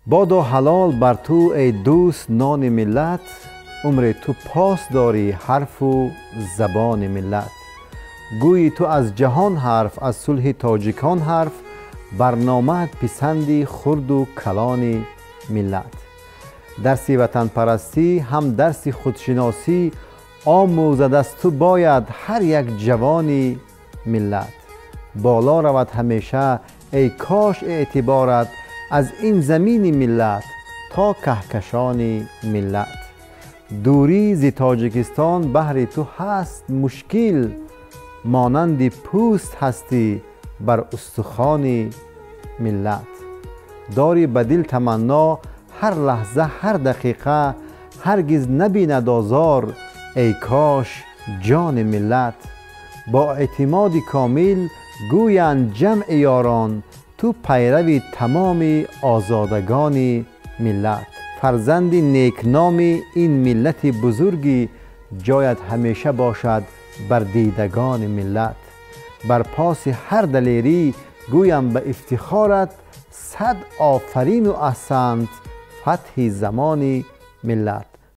بادا حلال بر تو ای دوست نان ملت، عمر تو پاس داری حرف و زبان ملت. گویی تو از جهان حرف، از صلح تاجیکان حرف، برنامه پسندی خرد و کلان ملت. درس وطن پرستی هم درس خودشناسی، آموزد از تو باید هر یک جوان ملت. بالا رود همیشه ای کاش اعتبارت، از این زمین ملت تا کهکشان ملت. دوری ز تاجیکستان بهر تو هست مشکل، مانند پوست هستی بر استخوان ملت. داری به دل تمنا هر لحظه هر دقیقه، هرگز نبیند آزار ای کاش جان ملت. با اعتماد کامل گویند جمع یاران، تو پیرو تمام آزادگان ملت. فرزند نیکنام این ملت بزرگی، جایت همیشه باشد بر دیدگان ملت. بر پاس هر دلیری گویم به افتخارت، صد آفرین و احسنت فتح زمان ملت.